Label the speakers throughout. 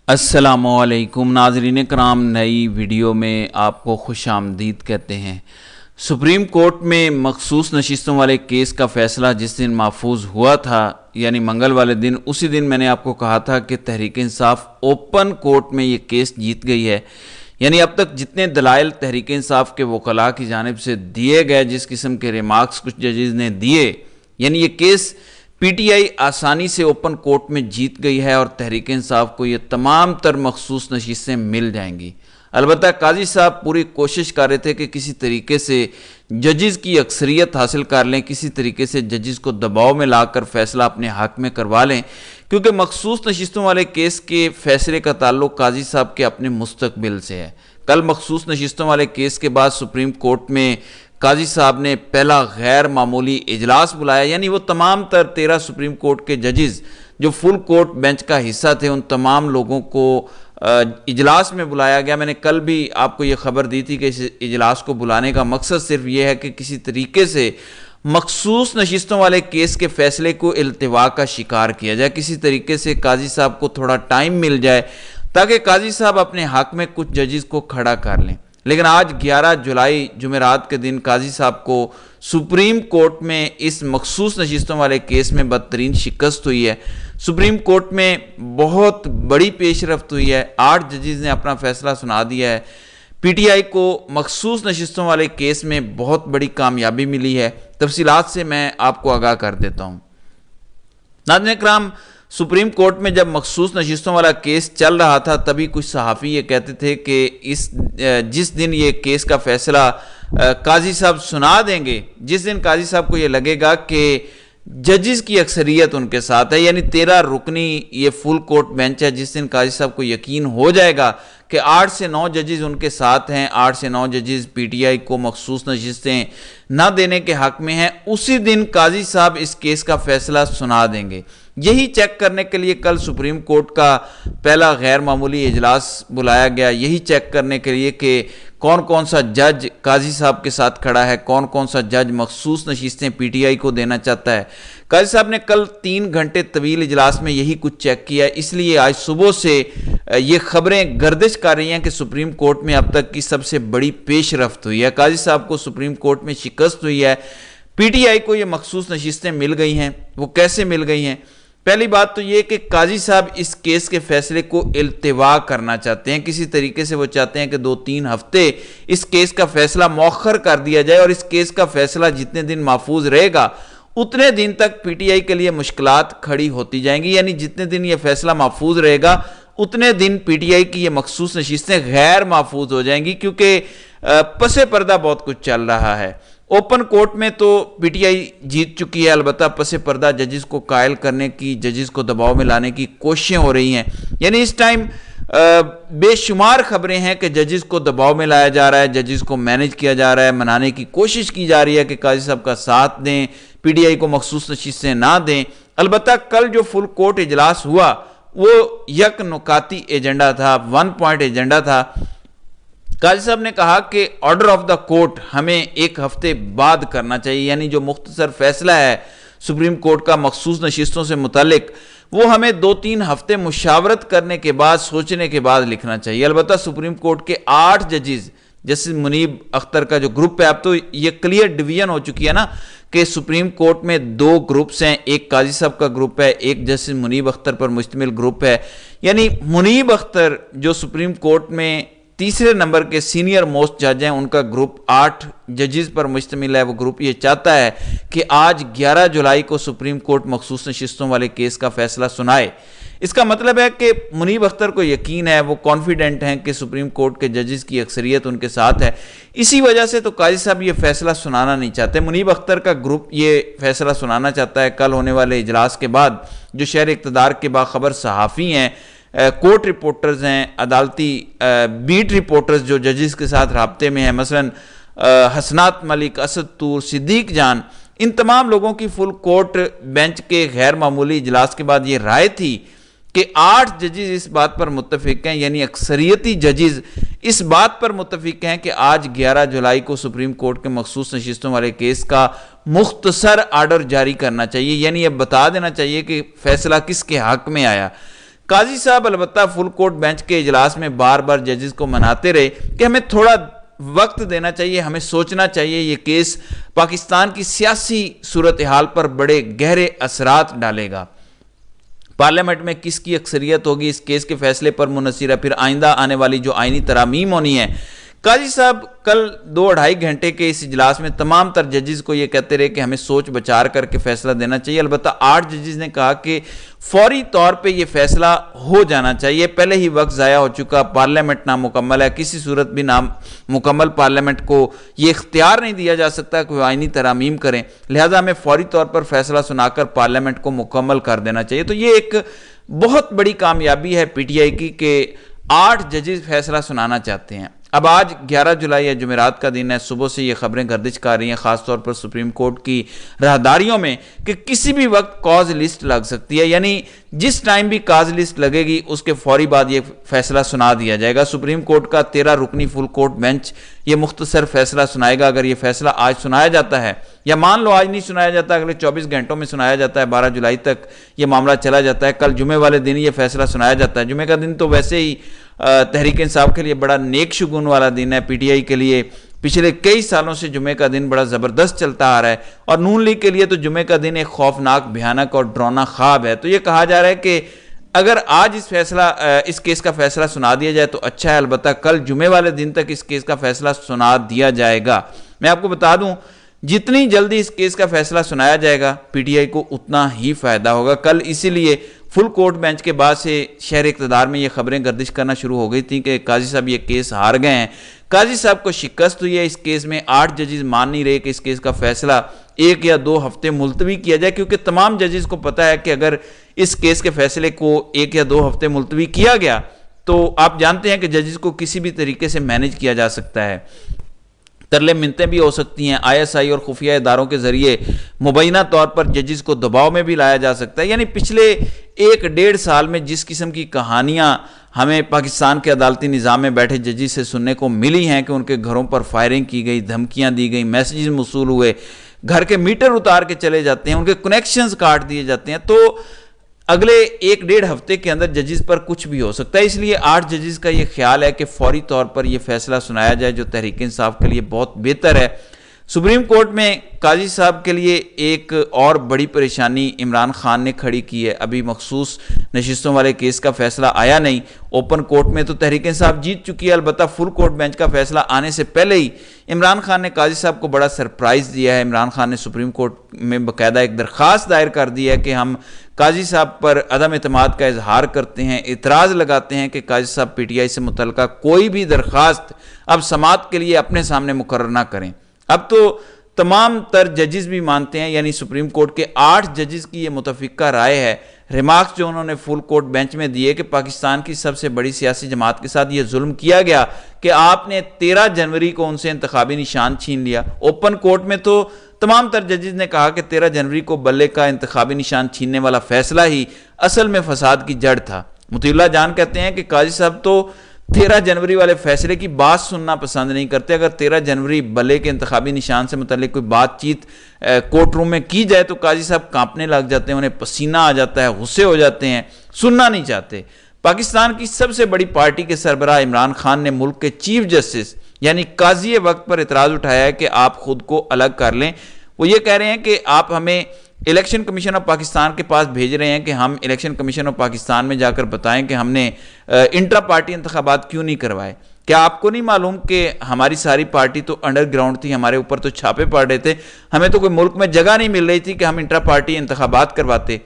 Speaker 1: السلام علیکم ناظرین کرام، نئی ویڈیو میں آپ کو خوش آمدید کہتے ہیں۔ سپریم کورٹ میں مخصوص نشستوں والے کیس کا فیصلہ جس دن محفوظ ہوا تھا، یعنی منگل والے دن، اسی دن میں نے آپ کو کہا تھا کہ تحریک انصاف اوپن کورٹ میں یہ کیس جیت گئی ہے۔ یعنی اب تک جتنے دلائل تحریک انصاف کے وکلاء کی جانب سے دیے گئے، جس قسم کے ریمارکس کچھ ججز نے دیے، یعنی یہ کیس پی ٹی آئی آسانی سے اوپن کورٹ میں جیت گئی ہے اور تحریک انصاف کو یہ تمام تر مخصوص نشستیں مل جائیں گی۔ البتہ قاضی صاحب پوری کوشش کر رہے تھے کہ کسی طریقے سے ججز کی اکثریت حاصل کر لیں، کسی طریقے سے ججز کو دباؤ میں لا کر فیصلہ اپنے حق میں کروا لیں، کیونکہ مخصوص نشستوں والے کیس کے فیصلے کا تعلق قاضی صاحب کے اپنے مستقبل سے ہے۔ کل مخصوص نشستوں والے کیس کے بعد سپریم کورٹ میں قاضی صاحب نے پہلا غیر معمولی اجلاس بلایا، یعنی وہ تمام تر 13 سپریم کورٹ کے ججز جو فل کورٹ بینچ کا حصہ تھے، ان تمام لوگوں کو اجلاس میں بلایا گیا۔ میں نے کل بھی آپ کو یہ خبر دی تھی کہ اس اجلاس کو بلانے کا مقصد صرف یہ ہے کہ کسی طریقے سے مخصوص نشستوں والے کیس کے فیصلے کو التوا کا شکار کیا جائے، کسی طریقے سے قاضی صاحب کو تھوڑا ٹائم مل جائے تاکہ قاضی صاحب اپنے حق میں کچھ ججز کو کھڑا کر لیں۔ لیکن آج 11 جولائی جمعرات کے دن قاضی صاحب کو سپریم کورٹ میں اس مخصوص نشستوں والے کیس میں بدترین شکست ہوئی ہے۔ سپریم کورٹ میں بہت بڑی پیش رفت ہوئی ہے، 8 ججز نے اپنا فیصلہ سنا دیا ہے۔ پی ٹی آئی کو مخصوص نشستوں والے کیس میں بہت بڑی کامیابی ملی ہے۔ تفصیلات سے میں آپ کو آگاہ کر دیتا ہوں۔ ناظرین کرام، سپریم کورٹ میں جب مخصوص نشستوں والا کیس چل رہا تھا، تبھی کچھ صحافی یہ کہتے تھے کہ جس دن یہ کیس کا فیصلہ قاضی صاحب سنا دیں گے، جس دن قاضی صاحب کو یہ لگے گا کہ ججز کی اکثریت ان کے ساتھ ہے، یعنی 13 رکنی یہ فل کورٹ بینچ ہے، جس دن قاضی صاحب کو یقین ہو جائے گا کہ 8 سے 9 ججز ان کے ساتھ ہیں، 8 سے 9 ججز پی ٹی آئی کو مخصوص نشستیں نہ دینے کے حق میں ہیں، اسی دن قاضی صاحب اس کیس کا فیصلہ سنا دیں گے۔ یہی چیک کرنے کے لیے کل سپریم کورٹ کا پہلا غیر معمولی اجلاس بلایا گیا، یہی چیک کرنے کے لیے کہ کون کون سا جج قاضی صاحب کے ساتھ کھڑا ہے، کون کون سا جج مخصوص نشستیں پی ٹی آئی کو دینا چاہتا ہے۔ قاضی صاحب نے کل 3 گھنٹے طویل اجلاس میں یہی کچھ چیک کیا، اس لیے آج صبح سے یہ خبریں گردش کر رہی ہیں کہ سپریم کورٹ میں اب تک کی سب سے بڑی پیش رفت ہوئی ہے، قاضی صاحب کو سپریم کورٹ میں شکست ہوئی ہے، پی ٹی آئی کو یہ مخصوص نشستیں مل گئی ہیں۔ وہ کیسے مل گئی ہیں؟ پہلی بات تو یہ کہ قاضی صاحب اس کیس کے فیصلے کو التوا کرنا چاہتے ہیں، کسی طریقے سے وہ چاہتے ہیں کہ 2-3 ہفتے اس کیس کا فیصلہ مؤخر کر دیا جائے، اور اس کیس کا فیصلہ جتنے دن محفوظ رہے گا اتنے دن تک پی ٹی آئی کے لیے مشکلات کھڑی ہوتی جائیں گی، یعنی جتنے دن یہ فیصلہ محفوظ رہے گا اتنے دن پی ٹی آئی کی یہ مخصوص نشستیں غیر محفوظ ہو جائیں گی، کیونکہ پس پردہ بہت کچھ چل رہا ہے۔ اوپن کورٹ میں تو پی ٹی آئی جیت چکی ہے، البتہ پس پردہ ججز کو قائل کرنے کی، ججز کو دباؤ میں لانے کی کوششیں ہو رہی ہیں، یعنی اس ٹائم بے شمار خبریں ہیں کہ ججز کو دباؤ میں لایا جا رہا ہے، ججز کو مینج کیا جا رہا ہے، منانے کی کوشش کی جا رہی ہے کہ قاضی صاحب کا ساتھ دیں، پی ٹی آئی کو مخصوص نشستیں نہ دیں۔ البتہ کل جو فل کورٹ اجلاس ہوا وہ یک نکاتی ایجنڈا تھا، 1 پوائنٹ ایجنڈا تھا۔ قاضی صاحب نے کہا کہ آرڈر آف دا کورٹ ہمیں 1 ہفتے بعد کرنا چاہیے، یعنی جو مختصر فیصلہ ہے سپریم کورٹ کا مخصوص نشستوں سے متعلق، وہ ہمیں 2-3 ہفتے مشاورت کرنے کے بعد، سوچنے کے بعد لکھنا چاہیے۔ البتہ سپریم کورٹ کے 8 ججز، جیسے منیب اختر کا جو گروپ ہے، اب تو یہ کلیئر ڈویژن ہو چکی ہے نا کہ سپریم کورٹ میں 2 گروپس ہیں، ایک قاضی صاحب کا گروپ ہے، ایک جسٹس منیب اختر پر مشتمل گروپ ہے، یعنی منیب اختر جو سپریم کورٹ میں تیسرے نمبر کے سینئر موسٹ جج ہیں، ان کا گروپ 8 ججز پر مشتمل ہے۔ وہ گروپ یہ چاہتا ہے کہ آج 11 جولائی کو سپریم کورٹ مخصوص نشستوں والے کیس کا فیصلہ سنائے۔ اس کا مطلب ہے کہ منیب اختر کو یقین ہے، وہ کانفیڈنٹ ہیں کہ سپریم کورٹ کے ججز کی اکثریت ان کے ساتھ ہے، اسی وجہ سے تو قاضی صاحب یہ فیصلہ سنانا نہیں چاہتے۔ منیب اختر کا گروپ یہ فیصلہ سنانا چاہتا ہے کل ہونے والے اجلاس کے بعد۔ جو شہر اقتدار کے باخبر صحافی ہیں، کورٹ رپورٹرز ہیں، عدالتی بیٹ رپورٹرز جو ججز کے ساتھ رابطے میں ہیں، مثلا حسنات ملک، اسد طور، صدیق جان، ان تمام لوگوں کی فل کورٹ بینچ کے غیر معمولی اجلاس کے بعد یہ رائے تھی کہ 8 ججز اس بات پر متفق ہیں، یعنی اکثریتی ججز اس بات پر متفق ہیں کہ آج 11 جولائی کو سپریم کورٹ کے مخصوص نشستوں والے کیس کا مختصر آرڈر جاری کرنا چاہیے، یعنی اب بتا دینا چاہیے کہ فیصلہ کس کے حق میں آیا۔ قاضی صاحب البتہ فل کورٹ بینچ کے اجلاس میں بار بار ججز کو مناتے رہے کہ ہمیں تھوڑا وقت دینا چاہیے، ہمیں سوچنا چاہیے، یہ کیس پاکستان کی سیاسی صورتحال پر بڑے گہرے اثرات ڈالے گا، پارلیمنٹ میں کس کی اکثریت ہوگی اس کیس کے فیصلے پر منحصر ہے، پھر آئندہ آنے والی جو آئینی ترامیم ہونی ہے۔ قاضی صاحب کل 2-2.5 گھنٹے کے اس اجلاس میں تمام تر ججز کو یہ کہتے رہے کہ ہمیں سوچ بچار کر کے فیصلہ دینا چاہیے۔ البتہ 8 ججز نے کہا کہ فوری طور پہ یہ فیصلہ ہو جانا چاہیے، پہلے ہی وقت ضائع ہو چکا، پارلیمنٹ نامکمل ہے، کسی صورت بھی نامکمل پارلیمنٹ کو یہ اختیار نہیں دیا جا سکتا کہ وہ آئینی ترامیم کریں، لہذا ہمیں فوری طور پر فیصلہ سنا کر پارلیمنٹ کو مکمل کر دینا چاہیے۔ تو یہ ایک بہت بڑی کامیابی ہے پی ٹی آئی کی کہ 8 ججز فیصلہ سنانا چاہتے ہیں۔ اب آج 11 جولائی ہے، جمعرات کا دن ہے، صبح سے یہ خبریں گردش کر رہی ہیں خاص طور پر سپریم کورٹ کی راہداریوں میں کہ کسی بھی وقت کاز لسٹ لگ سکتی ہے، یعنی جس ٹائم بھی کاز لسٹ لگے گی اس کے فوری بعد یہ فیصلہ سنا دیا جائے گا۔ سپریم کورٹ کا 13 رکنی فل کورٹ بینچ یہ مختصر فیصلہ سنائے گا۔ اگر یہ فیصلہ آج سنایا جاتا ہے یا مان لو آج نہیں سنایا جاتا، اگلے 24 گھنٹوں میں سنایا جاتا ہے، 12 جولائی تک یہ معاملہ چلا جاتا ہے، کل جمعے والے دن یہ فیصلہ سنایا جاتا ہے۔ جمعے کا دن تو ویسے ہی تحریک انصاف کے لیے بڑا نیک شگون والا دن ہے، پی ٹی آئی کے لیے پچھلے کئی سالوں سے جمعے کا دن بڑا زبردست چلتا آ رہا ہے، اور نون لیگ کے لیے تو جمعے کا دن ایک خوفناک، بھیانک اور ڈراؤنا خواب ہے۔ تو یہ کہا جا رہا ہے کہ اگر آج اس کیس کا فیصلہ سنا دیا جائے تو اچھا ہے، البتہ کل جمعے والے دن تک اس کیس کا فیصلہ سنا دیا جائے گا۔ میں آپ کو بتا دوں جتنی جلدی اس کیس کا فیصلہ سنایا جائے گا پی ٹی آئی کو اتنا ہی فائدہ ہوگا۔ کل اسی لیے فل کورٹ بینچ کے بعد سے شہر اقتدار میں یہ خبریں گردش کرنا شروع ہو گئی تھیں کہ قاضی صاحب یہ کیس ہار گئے ہیں، قاضی صاحب کو شکست ہوئی ہے اس کیس میں۔ 8 ججز مان نہیں رہے کہ اس کیس کا فیصلہ 1 یا 2 ہفتے ملتوی کیا جائے، کیونکہ تمام ججز کو پتہ ہے کہ اگر اس کیس کے فیصلے کو 1 یا 2 ہفتے ملتوی کیا گیا تو آپ جانتے ہیں کہ ججز کو کسی بھی طریقے سے مینج کیا جا سکتا ہے، ترلے منتیں بھی ہو سکتی ہیں، آئی ایس آئی اور خفیہ اداروں کے ذریعے مبینہ طور پر ججز کو دباؤ میں بھی لایا جا سکتا ہے۔ یعنی پچھلے 1-1.5 سال میں جس قسم کی کہانیاں ہمیں پاکستان کے عدالتی نظام میں بیٹھے ججز سے سننے کو ملی ہیں کہ ان کے گھروں پر فائرنگ کی گئی، دھمکیاں دی گئی، میسیجز موصول ہوئے، گھر کے میٹر اتار کے چلے جاتے ہیں، ان کے کنیکشنز کاٹ دیے جاتے ہیں، تو اگلے 1-1.5 ہفتے کے اندر ججز پر کچھ بھی ہو سکتا ہے۔ اس لیے 8 ججز کا یہ خیال ہے کہ فوری طور پر یہ فیصلہ سنایا جائے، جو تحریک انصاف کے لیے بہت بہتر ہے۔ سپریم کورٹ میں قاضی صاحب کے لیے ایک اور بڑی پریشانی عمران خان نے کھڑی کی ہے، ابھی مخصوص نشستوں والے کیس کا فیصلہ آیا نہیں، اوپن کورٹ میں تو تحریک انصاف جیت چکی ہے، البتہ فل کورٹ بینچ کا فیصلہ آنے سے پہلے ہی عمران خان نے قاضی صاحب کو بڑا سرپرائز دیا ہے۔ عمران خان نے سپریم کورٹ میں باقاعدہ ایک درخواست دائر کر دی ہے کہ ہم قاضی صاحب پر عدم اعتماد کا اظہار کرتے ہیں، اعتراض لگاتے ہیں کہ قاضی صاحب پی ٹی آئی سے متعلقہ کوئی بھی درخواست اب سماعت کے لیے اپنے سامنے مقرر نہ کریں۔ اب تو تمام تر ججز بھی مانتے ہیں، یعنی سپریم کورٹ کے 8 ججز کی یہ متفقہ رائے ہے، ریمارکس جو انہوں نے فل کورٹ بینچ میں دیے کہ پاکستان کی سب سے بڑی سیاسی جماعت کے ساتھ یہ ظلم کیا گیا کہ آپ نے 13 جنوری کو ان سے انتخابی نشان چھین لیا۔ اوپن کورٹ میں تو تمام تر ججز نے کہا کہ 13 جنوری کو بلے کا انتخابی نشان چھیننے والا فیصلہ ہی اصل میں فساد کی جڑ تھا۔ مطیع اللہ جان کہتے ہیں کہ قاضی صاحب تو 13 جنوری والے فیصلے کی بات سننا پسند نہیں کرتے، اگر 13 جنوری بلے کے انتخابی نشان سے متعلق کوئی بات چیت کورٹ روم میں کی جائے تو قاضی صاحب کانپنے لگ جاتے ہیں، انہیں پسینہ آ جاتا ہے، غصے ہو جاتے ہیں، سننا نہیں چاہتے۔ پاکستان کی سب سے بڑی پارٹی کے سربراہ عمران خان نے ملک کے چیف جسٹس یعنی قاضی وقت پر اعتراض اٹھایا ہے کہ آپ خود کو الگ کر لیں۔ وہ یہ کہہ رہے ہیں کہ آپ ہمیں الیکشن کمیشن آف پاکستان کے پاس بھیج رہے ہیں کہ ہم الیکشن کمیشن آف پاکستان میں جا کر بتائیں کہ ہم نے انٹرا پارٹی انتخابات کیوں نہیں کروائے۔ کیا آپ کو نہیں معلوم کہ ہماری ساری پارٹی تو انڈر گراؤنڈ تھی، ہمارے اوپر تو چھاپے پڑ رہے تھے، ہمیں تو کوئی ملک میں جگہ نہیں مل رہی تھی کہ ہم انٹرا پارٹی انتخابات کرواتے۔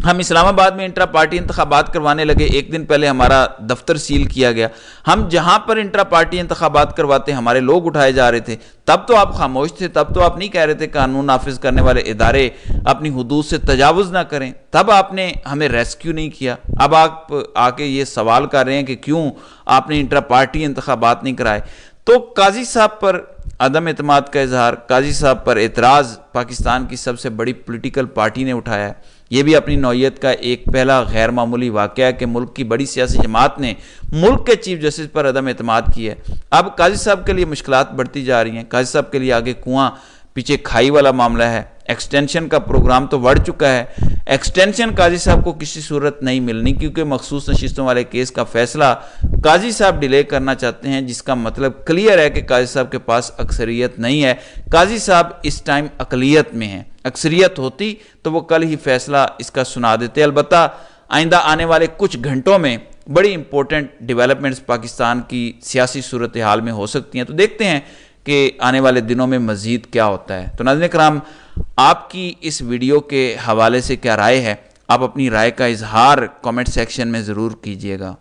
Speaker 1: ہم اسلام آباد میں انٹرا پارٹی انتخابات کروانے لگے، ایک دن پہلے ہمارا دفتر سیل کیا گیا، ہم جہاں پر انٹرا پارٹی انتخابات کرواتے ہمارے لوگ اٹھائے جا رہے تھے، تب تو آپ خاموش تھے، تب تو آپ نہیں کہہ رہے تھے قانون نافذ کرنے والے ادارے اپنی حدود سے تجاوز نہ کریں، تب آپ نے ہمیں ریسکیو نہیں کیا۔ اب آپ آ کے یہ سوال کر رہے ہیں کہ کیوں آپ نے انٹرا پارٹی انتخابات نہیں کرائے۔ تو قاضی صاحب پر عدم اعتماد کا اظہار، قاضی صاحب پر اعتراض پاکستان کی سب سے بڑی پولیٹیکل پارٹی نے اٹھایا ہے۔ یہ بھی اپنی نوعیت کا ایک پہلا غیر معمولی واقعہ ہے کہ ملک کی بڑی سیاسی جماعت نے ملک کے چیف جسٹس پر عدم اعتماد کی ہے۔ اب قاضی صاحب کے لیے مشکلات بڑھتی جا رہی ہیں، قاضی صاحب کے لیے آگے کنواں پیچھے کھائی والا معاملہ ہے۔ ایکسٹینشن کا پروگرام تو بڑھ چکا ہے، ایکسٹینشن قاضی صاحب کو کسی صورت نہیں ملنی، کیونکہ مخصوص نشستوں والے کیس کا فیصلہ قاضی صاحب ڈیلے کرنا چاہتے ہیں، جس کا مطلب کلیئر ہے کہ قاضی صاحب کے پاس اکثریت نہیں ہے۔ قاضی صاحب اس ٹائم اقلیت میں ہیں، اکثریت ہوتی تو وہ کل ہی فیصلہ اس کا سنا دیتے۔ البتہ آئندہ آنے والے کچھ گھنٹوں میں بڑی امپورٹنٹ ڈیولپمنٹس پاکستان کی سیاسی صورتحال میں ہو سکتی ہیں، تو دیکھتے ہیں کہ آنے والے دنوں میں مزید کیا ہوتا ہے۔ تو ناظرین کرام، آپ کی اس ویڈیو کے حوالے سے کیا رائے ہے؟ آپ اپنی رائے کا اظہار کامنٹ سیکشن میں ضرور کیجئے گا۔